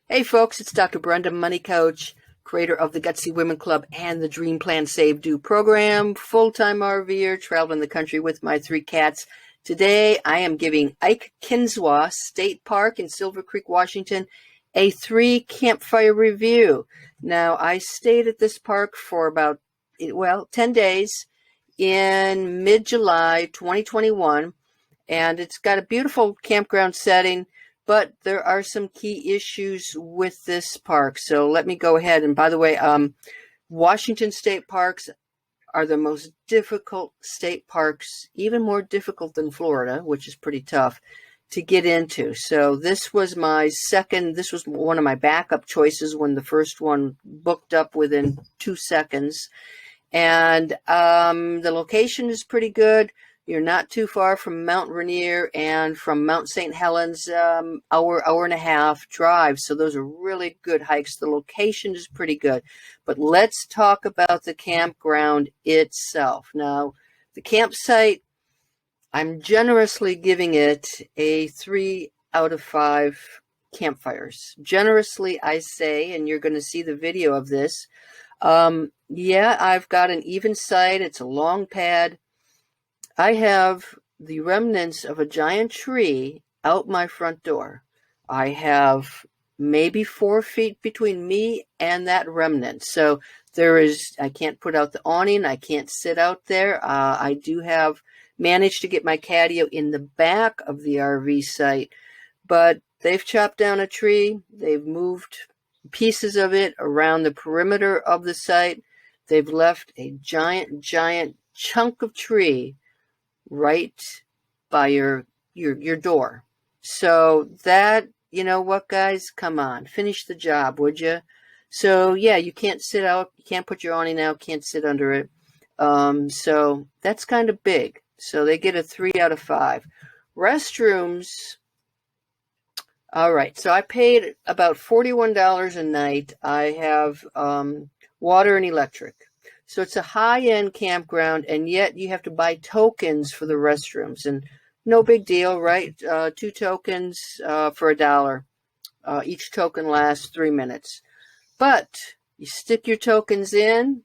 Hey folks, it's Dr. Brenda, money coach, creator of the Gutsy Women Club and the Dream Plan Save Do program, full-time RVer, traveling the country with my 3 cats. Today I am giving Ike Kinswa State Park in Silver Creek, Washington, a 3 campfire review. Now I stayed at this park for about, 10 days in mid-July 2021, and it's got a beautiful campground setting. But there are some key issues with this park. So let me go ahead. And by the way, Washington state parks are the most difficult state parks, even more difficult than Florida, which is pretty tough to get into. So this was this was one of my backup choices when the first one booked up within 2 seconds. And the location is pretty good. You're not too far from Mount Ranier and from Mount St. Helens, hour and a half drive. So those are really good hikes. The location is pretty good. But let's talk about the campground itself. Now, the campsite, I'm generously giving it a 3 out of 5 campfires. Generously, I say, and you're going to see the video of this. Yeah, I've got an even site. It's a long pad. I have the remnants of a giant tree out my front door. I have maybe 4 feet between me and that remnant. So I can't put out the awning. I can't sit out there. I do have managed to get my catio in the back of the RV site, but they've chopped down a tree. They've moved pieces of it around the perimeter of the site. They've left a giant chunk of tree right by your door. So that, you know what, guys, come on, finish the job, would you? So yeah, you can't sit out, you can't put your awning out, can't sit under it. So that's kind of big. So they get a 3 out of 5. Restrooms. All right, so I paid about $41 a night. I have water and electric. So it's a high-end campground, and yet you have to buy tokens for the restrooms. And no big deal, right? 2 tokens for $1. Each token lasts 3 minutes. But you stick your tokens in.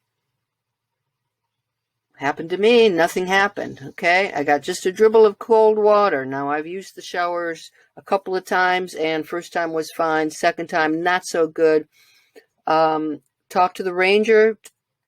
Happened to me, nothing happened, okay? I got just a dribble of cold water. Now, I've used the showers a couple of times, and first time was fine. Second time, not so good. Talked to the ranger.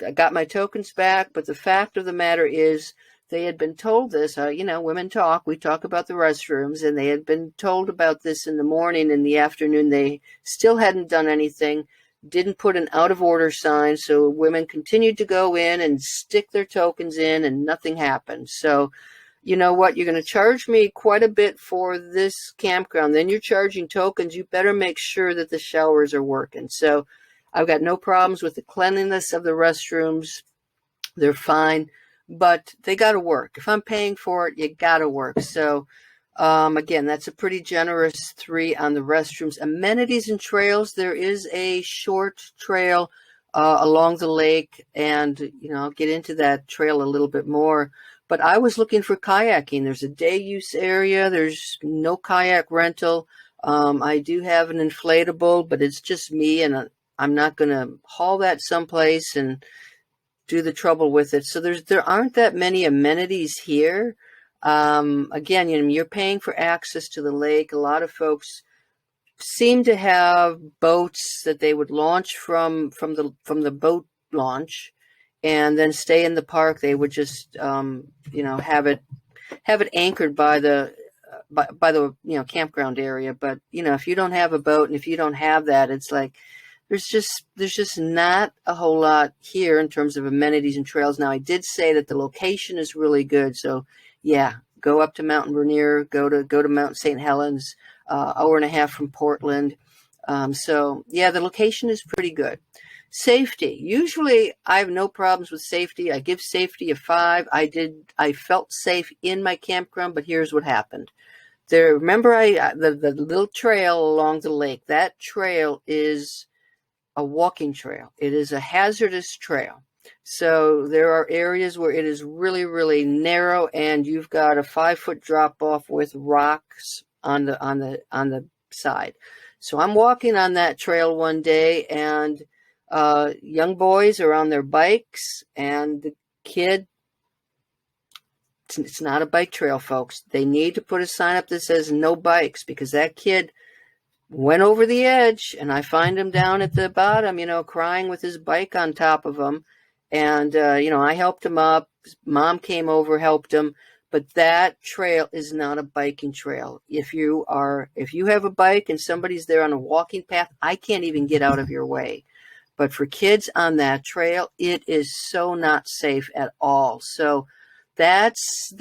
I got my tokens back, but the fact of the matter is they had been told this. Women talk. We talk about the restrooms, and they had been told about this in the morning. In the afternoon, they still hadn't done anything, didn't put an out of order sign, so women continued to go in and stick their tokens in, and nothing happened. So you know what? You're going to charge me quite a bit for this campground. Then you're charging tokens. You better make sure that the showers are working. So I've got no problems with the cleanliness of the restrooms. They're fine, but they got to work. If I'm paying for it, you got to work. So, again, that's a pretty generous 3 on the restrooms. Amenities and trails. There is a short trail along the lake, and, I'll get into that trail a little bit more. But I was looking for kayaking. There's a day use area. There's no kayak rental. I do have an inflatable, but it's just me, and I'm not going to haul that someplace and do the trouble with it. So there aren't that many amenities here. Again, you're paying for access to the lake. A lot of folks seem to have boats that they would launch from the boat launch, and then stay in the park. They would just have it anchored by the campground area. But if you don't have a boat, and if you don't have that, it's like there's just not a whole lot here in terms of amenities and trails. Now, I did say that the location is really good. So yeah, go up to Mount Ranier, go to Mount St. Helens, hour and a half from Portland. So yeah, the location is pretty good. Safety. Usually I have no problems with safety. I give safety a 5. I felt safe in my campground, but here's what happened. Remember the little trail along the lake. That trail is a walking trail. It is a hazardous trail. So there are areas where it is really, really narrow, and you've got a 5-foot drop off with rocks on the backside. So I'm walking on that trail one day, and young boys are on their bikes, and the kid, it's not a bike trail, folks. They need to put a sign up that says no bikes, because that kid went over the edge, and I find him down at the bottom, crying with his bike on top of him. And, I helped him up. His mom came over, helped him. But that trail is not a biking trail. If you have a bike and somebody's there on a walking path, I can't even get out of your way. But for kids on that trail, it is so not safe at all. So that's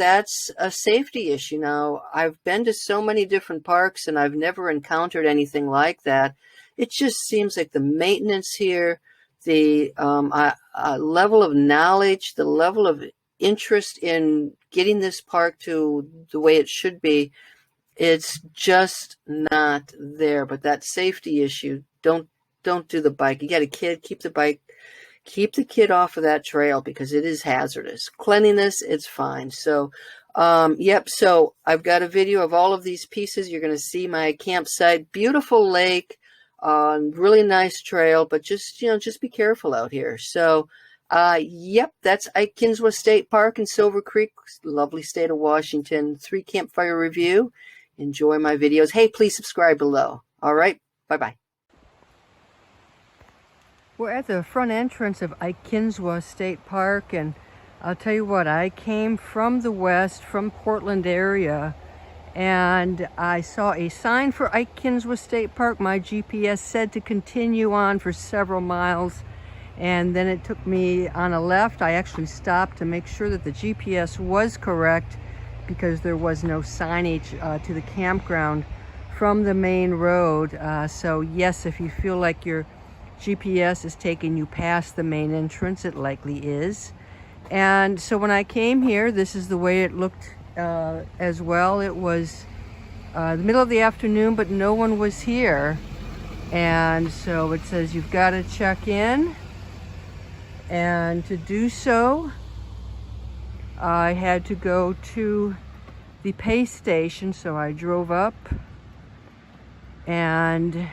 a safety issue. Now, I've been to so many different parks, and I've never encountered anything like that. It just seems like the maintenance here, the level of knowledge, the level of interest in getting this park to the way it should be, it's just not there. But that safety issue, don't do the bike. You got a kid, keep the kid off of that trail, because it is hazardous. Cleanliness, it's fine. So so I've got a video of all of these pieces. You're going to see my campsite, beautiful lake, really nice trail, but just be careful out here. So that's Kinswa State Park in Silver Creek, lovely state of Washington. 3 campfire review. Enjoy my videos. Hey, please subscribe below. All right, bye-bye. We're at the front entrance of Kinswa State Park, and I'll tell you what, I came from the west, from Portland area, and I saw a sign for Kinswa State Park. My GPS said to continue on for several miles, and then it took me on a left. I actually stopped to make sure that the GPS was correct, because there was no signage to the campground from the main road. So yes, if you feel like your GPS is taking you past the main entrance, it likely is. And so when I came here, this is the way it looked as well. It was the middle of the afternoon, but no one was here. And so it says you've got to check in. And to do so, I had to go to the pay station. So I drove up and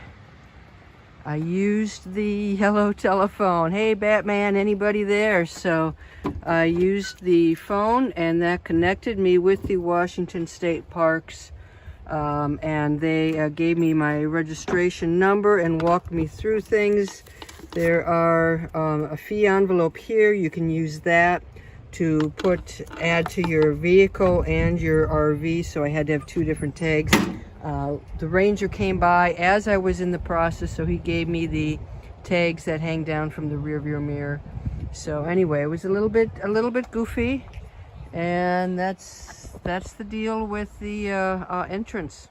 I used the yellow telephone. Hey, Batman, anybody there? So I used the phone, and that connected me with the Washington State Parks. And they gave me my registration number and walked me through things. There are a fee envelope here. You can use that to add to your vehicle and your RV. So I had to have 2 different tags. The ranger came by as I was in the process, so he gave me the tags that hang down from the rear view mirror. So anyway, it was a little bit goofy, and that's the deal with the entrance.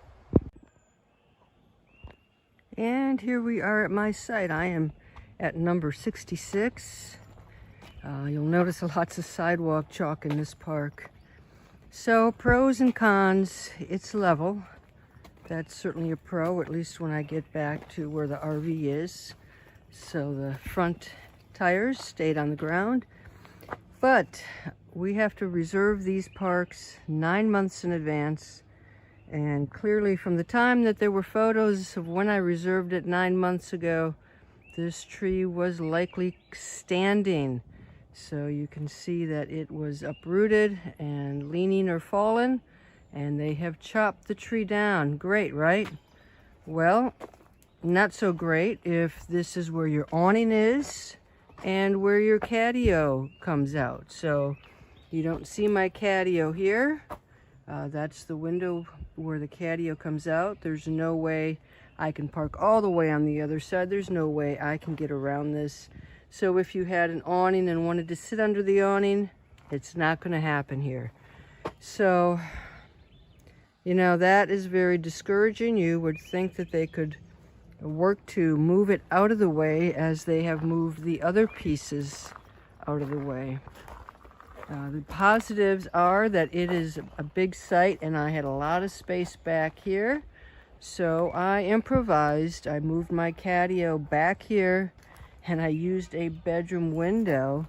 And here we are at my site. I am at number 66. You'll notice lots of sidewalk chalk in this park. So pros and cons, it's level. That's certainly a pro, at least when I get back to where the RV is. So the front tires stayed on the ground. But we have to reserve these parks 9 months in advance. And clearly from the time that there were photos of when I reserved it 9 months ago, this tree was likely standing. So you can see that it was uprooted and leaning or fallen, and they have chopped the tree down. Great, right? Well, not so great if this is where your awning is and where your catio comes out. So you don't see my catio here. That's the window where the catio comes out. There's no way I can park all the way on the other side. There's no way I can get around this. So if you had an awning and wanted to sit under the awning, it's not going to happen here. So, that is very discouraging. You would think that they could work to move it out of the way as they have moved the other pieces out of the way. The positives are that it is a big site, and I had a lot of space back here. So I improvised. I moved my catio back here, and I used a bedroom window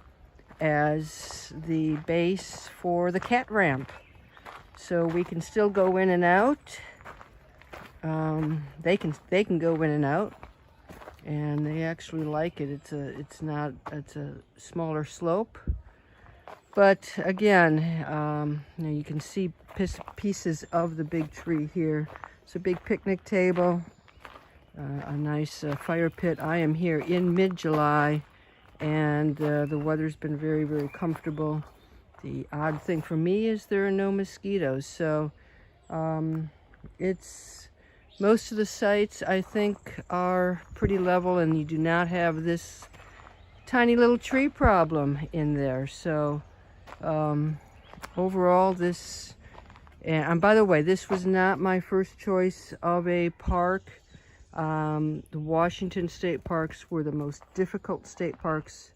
as the base for the cat ramp. So we can still go in and out. they can go in and out, and they actually like it. It's a smaller slope, but again, you know, you can see pieces of the big tree here. It's a big picnic table, a nice fire pit. I am here in mid-July, and the weather's been very, very comfortable. The odd thing for me is there are no mosquitoes, so most of the sites, I think, are pretty level, and you do not have this tiny little tree problem in there. So overall, this, and by the way, this was not my first choice of a park. The Washington state parks were the most difficult state parks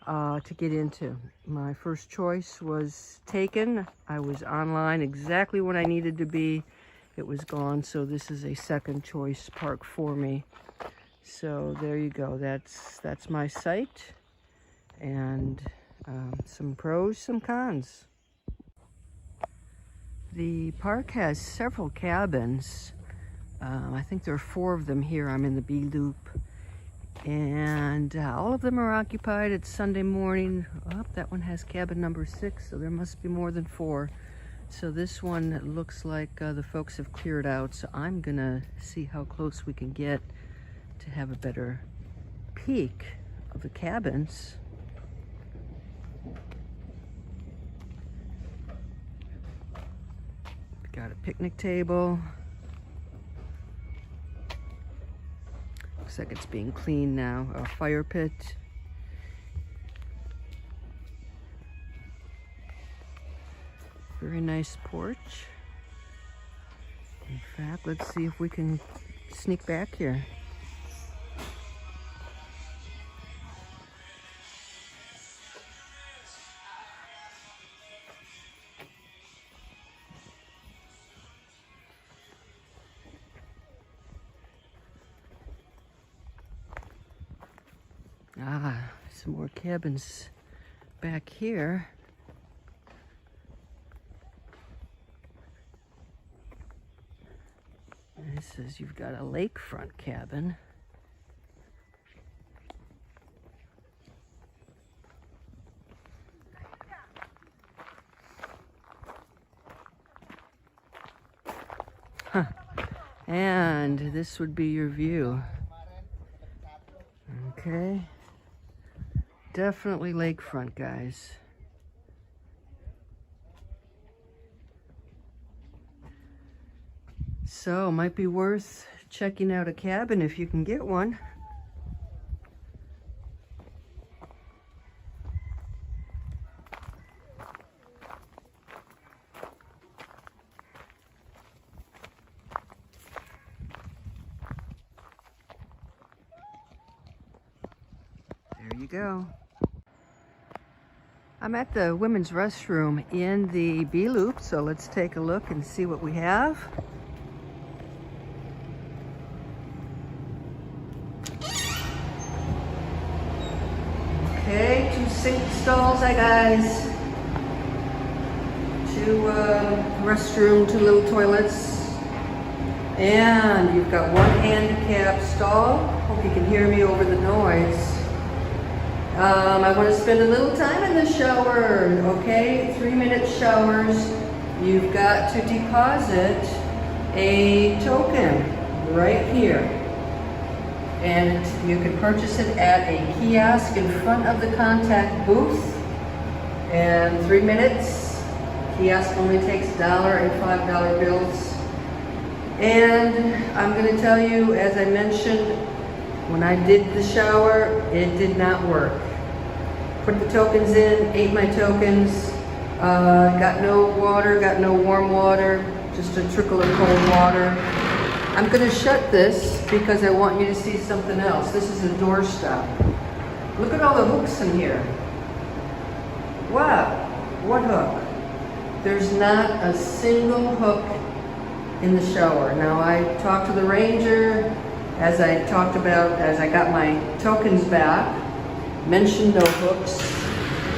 to get into. My first choice was taken. I was online exactly when I needed to be. It was gone, so this is a second choice park for me. So there you go. That's my site, and some pros, some cons. The park has several cabins. I think there are 4 of them here. I'm in the B loop, and all of them are occupied. It's Sunday morning. Oh, that one has cabin number 6, so there must be more than 4. So this one looks like the folks have cleared out, so I'm gonna see how close we can get to have a better peek of the cabins. We've got a picnic table. Looks like it's being cleaned now. A fire pit. Very nice porch. In fact, let's see if we can sneak back here. Some more cabins back here. It says you've got a lakefront cabin. Huh. And this would be your view. Okay. Definitely lakefront, guys. So, might be worth checking out a cabin if you can get one. There you go. I'm at the women's restroom in the B loop, so let's take a look and see what we have. Okay, 2 sink stalls, hi guys. 2 restroom, 2 little toilets. And you've got 1 handicap stall. Hope you can hear me over the noise. I want to spend a little time in the shower, okay? 3-minute showers. You've got to deposit a token right here. And you can purchase it at a kiosk in front of the contact booth. And 3 minutes. Kiosk only takes $1 and $5 bills. And I'm going to tell you, as I mentioned, when I did the shower, it did not work. Put the tokens in, ate my tokens, got no water, got no warm water, just a trickle of cold water. I'm going to shut this because I want you to see something else. This is a doorstop. Look at all the hooks in here. Wow, what hook? There's not a single hook in the shower. Now I talked to the ranger, as I talked about, as I got my tokens back, mentioned no hooks.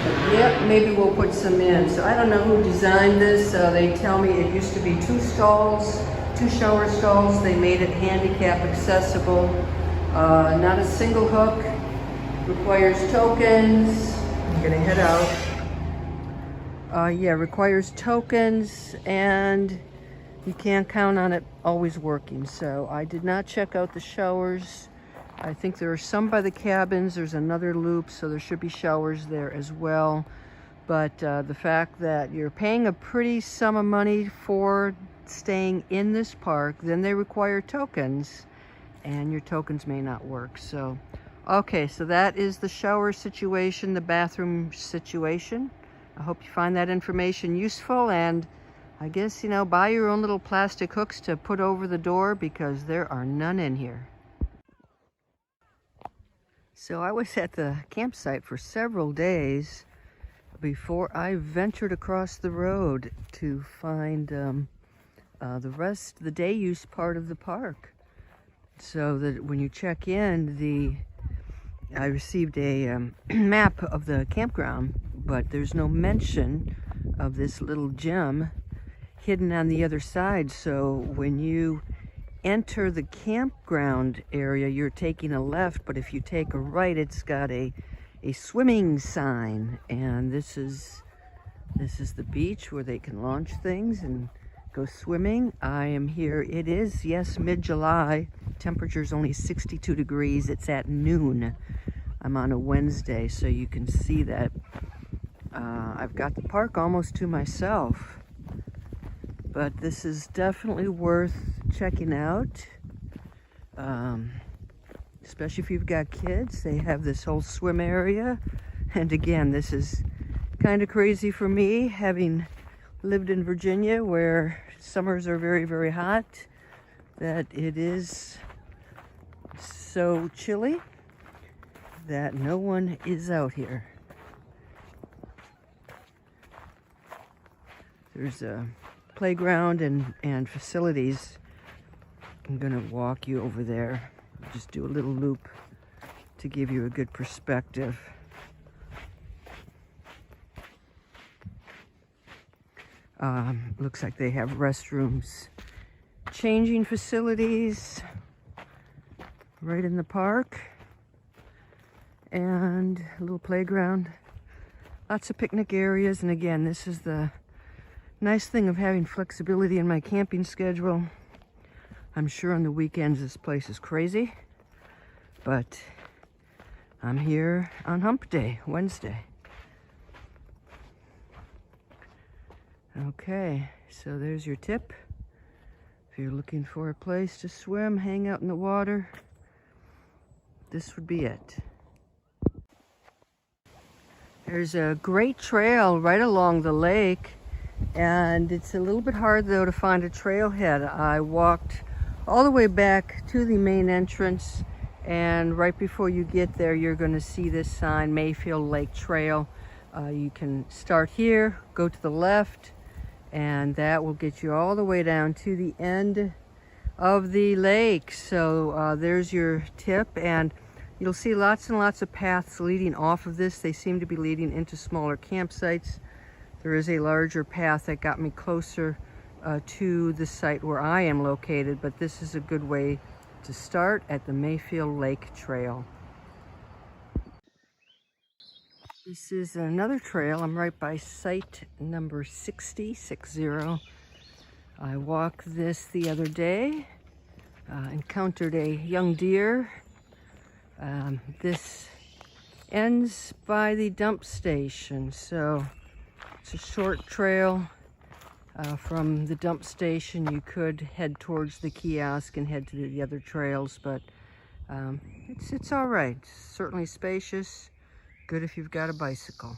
But yep, maybe we'll put some in. So I don't know who designed this. They tell me it used to be 2 stalls 2 shower stalls. They made it handicap accessible. Not a single hook. Requires tokens. I'm gonna head out. Yeah, requires tokens, and you can't count on it always working. So I did not check out the showers. I think there are some by the cabins. There's another loop, so there should be showers there as well. But the fact that you're paying a pretty sum of money for staying in this park, then they require tokens, and your tokens may not work. So, okay, so that is the shower situation, the bathroom situation. I hope you find that information useful, and I guess, you know, buy your own little plastic hooks to put over the door, because there are none in here. So I was at the campsite for several days before I ventured across the road to find the day use part of the park. So that when you check in, I received a map of the campground, but there's no mention of this little gym hidden on the other side. So when you enter the campground area, you're taking a left, but if you take a right, it's got a swimming sign, and this is the beach where they can launch things and go swimming. I am here. It is, yes, mid-July. Temperature's only 62 degrees. It's at noon. I'm on a Wednesday, so you can see that I've got the park almost to myself. But this is definitely worth checking out. Especially if you've got kids. They have this whole swim area. And again, this is kind of crazy for me, having lived in Virginia where summers are very, very hot, that it is so chilly that no one is out here. There's a playground and facilities. I'm gonna walk you over there. Just do a little loop to give you a good perspective. Looks like they have restrooms, changing facilities right in the park, and a little playground. Lots of picnic areas, and again, this is the nice thing of having flexibility in my camping schedule. I'm sure on the weekends this place is crazy, but I'm here on hump day, Wednesday. Okay, so there's your tip. If you're looking for a place to swim, hang out in the water, this would be it. There's a great trail right along the lake, and it's a little bit hard though to find a trailhead. I walked all the way back to the main entrance, and right before you get there, you're going to see this sign, Mayfield Lake Trail. You can start here, go to the left, and that will get you all the way down to the end of the lake. So there's your tip, and you'll see lots and lots of paths leading off of this. They seem to be leading into smaller campsites. There is a larger path that got me closer to the site where I am located, but this is a good way to start at the Mayfield Lake Trail. This is another trail. I'm right by site number 60. I walked this the other day, encountered a young deer. This ends by the dump station, so it's a short trail. From the dump station, you could head towards the kiosk and head to the other trails, but it's all right. It's certainly spacious. Good if you've got a bicycle.